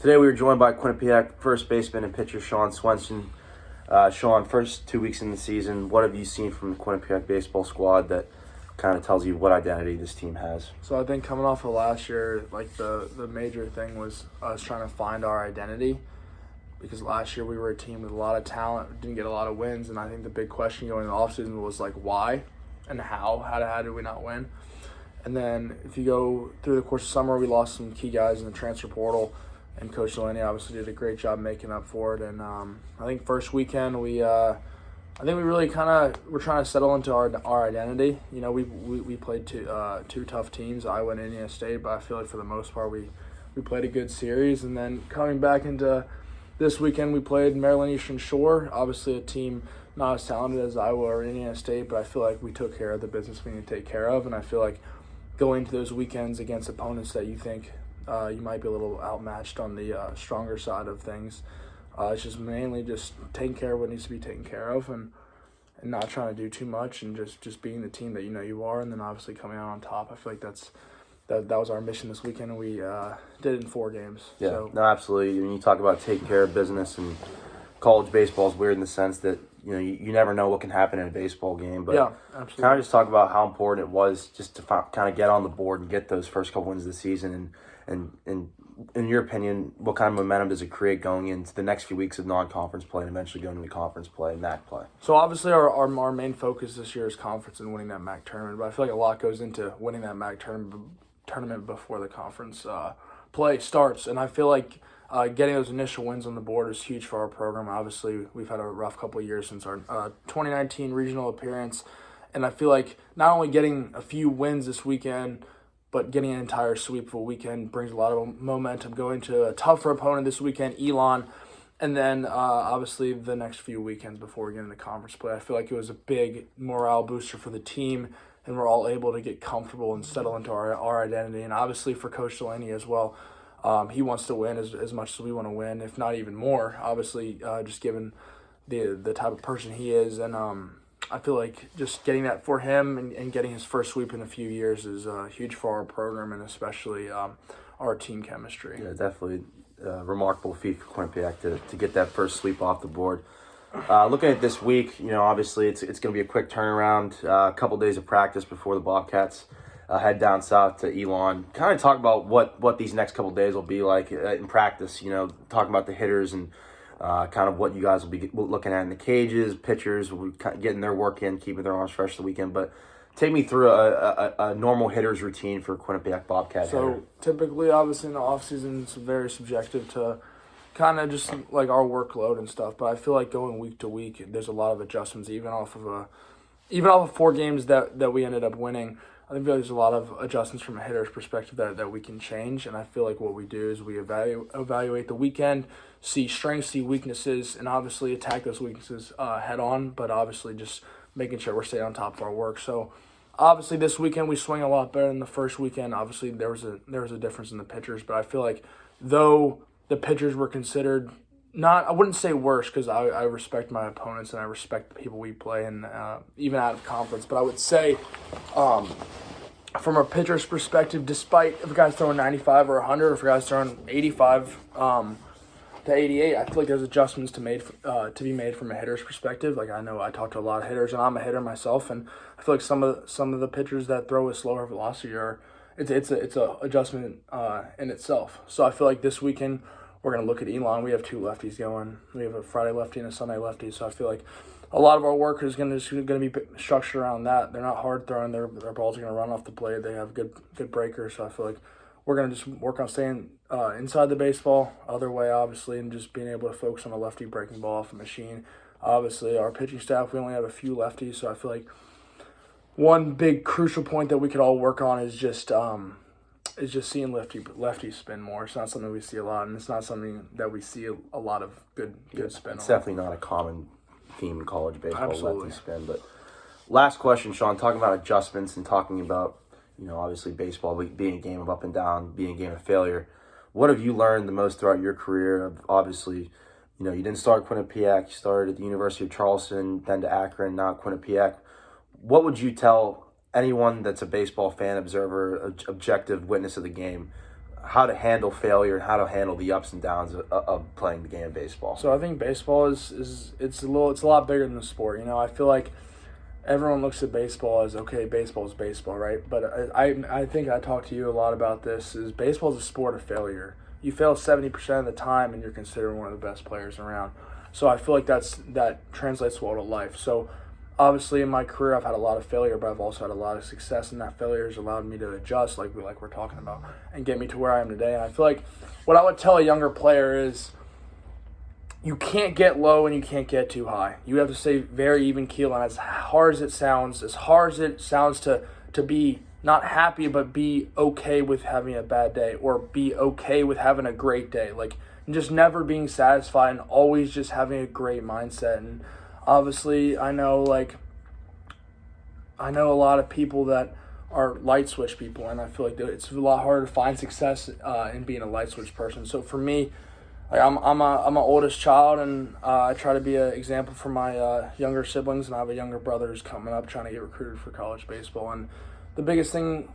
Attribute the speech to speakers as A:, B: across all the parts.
A: Today we were joined by Quinnipiac first baseman and pitcher Sean Swenson. Sean, first 2 weeks in the season, what have you seen from the Quinnipiac baseball squad that kind of tells you what identity this team has?
B: So I think coming off of last year, like the major thing was us trying to find our identity, because last year we were a team with a lot of talent, didn't get a lot of wins, and I think the big question going into the offseason was like why and how did we not win? And then if you go through the course of summer, we lost some key guys in the transfer portal, and Coach Delaney obviously did a great job making up for it. And I think first weekend we really kind of were trying to settle into our identity. You know, we played two tough teams, Iowa and Indiana State, but I feel like for the most part we played a good series. And then coming back into this weekend, we played Maryland Eastern Shore, obviously a team not as talented as Iowa or Indiana State, but I feel like we took care of the business we need to take care of. And I feel like going to those weekends against opponents that you think you might be a little outmatched on the stronger side of things, it's just mainly just taking care of what needs to be taken care of and not trying to do too much, and just being the team that you know you are, and then obviously coming out on top. I feel like that was our mission this weekend, and we did it in 4 games.
A: Yeah,
B: So.
A: No, absolutely. When you talk about taking care of business, and college baseball is weird in the sense that you never know what can happen in a baseball game. But
B: Yeah, absolutely.
A: kind of just talk about how important it was just to kind of get on the board and get those first couple wins of the season, and in your opinion, what kind of momentum does it create going into the next few weeks of non-conference play and eventually going into conference play and MAC play?
B: So obviously our main focus this year is conference and winning that MAC tournament, but I feel like a lot goes into winning that MAC tournament before the conference play starts, and I feel like getting those initial wins on the board is huge for our program. Obviously, we've had a rough couple of years since our 2019 regional appearance, and I feel like not only getting a few wins this weekend, but getting an entire sweep of a weekend brings a lot of momentum going to a tougher opponent this weekend, Elon, and then obviously the next few weekends before we get into conference play. I feel like it was a big morale booster for the team, and we're all able to get comfortable and settle into our identity. And obviously for Coach Delaney as well, he wants to win as much as we want to win, if not even more, obviously, just given the type of person he is. And I feel like just getting that for him and getting his first sweep in a few years is huge for our program, and especially our team chemistry.
A: Yeah, definitely a remarkable feat for Quinnipiac to get that first sweep off the board. Looking at this week, obviously it's going to be a quick turnaround, a couple days of practice before the Bobcats head down south to Elon. Kind of talk about what these next couple days will be like in practice, talking about the hitters and kind of what you guys will be looking at in the cages. Pitchers will be getting their work in, keeping their arms fresh the weekend. But take me through a normal hitter's routine for Quinnipiac Bobcat hitter.
B: So typically, obviously, in the offseason, it's very subjective to kind of just like our workload and stuff. But I feel like going week to week, there's a lot of adjustments, even off of 4 games that we ended up winning. I think there's a lot of adjustments from a hitter's perspective that we can change, and I feel like what we do is we evaluate the weekend, see strengths, see weaknesses, and obviously attack those weaknesses head on, but obviously just making sure we're staying on top of our work. So obviously this weekend we swing a lot better than the first weekend. Obviously there was a difference in the pitchers, but I feel like though the pitchers were considered I wouldn't say worse, because I respect my opponents and I respect the people we play, and even out of conference, but I would say from a pitcher's perspective, despite if a guy's throwing 95 or 100, or if a guy's throwing 85 to 88, I feel like there's adjustments to be made from a hitter's perspective. Like I know I talk to a lot of hitters, and I'm a hitter myself, and I feel like some of the pitchers that throw with slower velocity it's a adjustment in itself. So I feel like this weekend we're going to look at Elon. We have 2 lefties going. We have a Friday lefty and a Sunday lefty. So I feel like a lot of our work is going to be structured around that. They're not hard throwing. Their balls are going to run off the plate. They have good breakers. So I feel like we're going to just work on staying inside the baseball, other way obviously, and just being able to focus on a lefty breaking ball off a machine. Obviously, our pitching staff, we only have a few lefties. So I feel like one big crucial point that we could all work on is just seeing lefties spin more. It's not something we see a lot, and it's not something that we see a lot of good spin.
A: It's definitely not a common theme in college baseball,
B: Absolutely.
A: lefty spin. But last question, Sean, talking about adjustments and talking about, obviously baseball being a game of up and down, being a game of failure. What have you learned the most throughout your career? Obviously, you didn't start Quinnipiac. You started at the University of Charleston, then to Akron, now Quinnipiac. What would you tell anyone that's a baseball fan, observer, objective witness of the game, how to handle failure and how to handle the ups and downs of playing the game of baseball.
B: So I think baseball is it's a lot bigger than the sport. I feel like everyone looks at baseball as, okay, baseball is baseball, right? But I think I talked to you a lot about this. Is baseball is a sport of failure. You fail 70% of the time, and you're considered one of the best players around. So I feel like that translates well to life. So obviously in my career I've had a lot of failure, but I've also had a lot of success, and that failure has allowed me to adjust, like we're talking about, and get me to where I am today. And I feel like what I would tell a younger player is, you can't get low and you can't get too high. You have to stay very even keel, and as hard as it sounds to be not happy, but be okay with having a bad day, or be okay with having a great day. Like, just never being satisfied and always just having a great mindset. And obviously I know a lot of people that are light switch people, and I feel like it's a lot harder to find success in being a light switch person. So for me, like, I'm an oldest child, and I try to be an example for my younger siblings, and I have a younger brother who's coming up trying to get recruited for college baseball. And the biggest thing,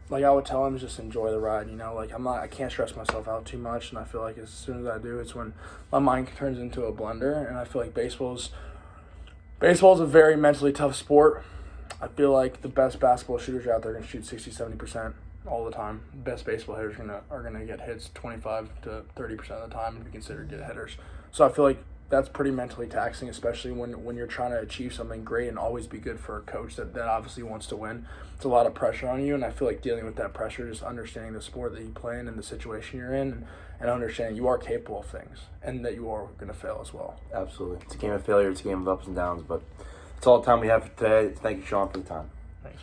B: like, I would tell him is just enjoy the ride. Like, I can't stress myself out too much, and I feel like as soon as I do, it's when my mind turns into a blender. And I feel like baseball's a very mentally tough sport. I feel like the best basketball shooters out there are going to shoot 60-70% all the time. The best baseball hitters are gonna get hits 25 to 30% of the time and be considered good hitters. So I feel like that's pretty mentally taxing, especially when you're trying to achieve something great and always be good for a coach that obviously wants to win. It's a lot of pressure on you, and I feel like dealing with that pressure, just understanding the sport that you play in and the situation you're in, and understanding you are capable of things and that you are going to fail as well.
A: Absolutely. It's a game of failure. It's a game of ups and downs, but that's all the time we have for today. Thank you, Sean, for the time.
B: Thanks.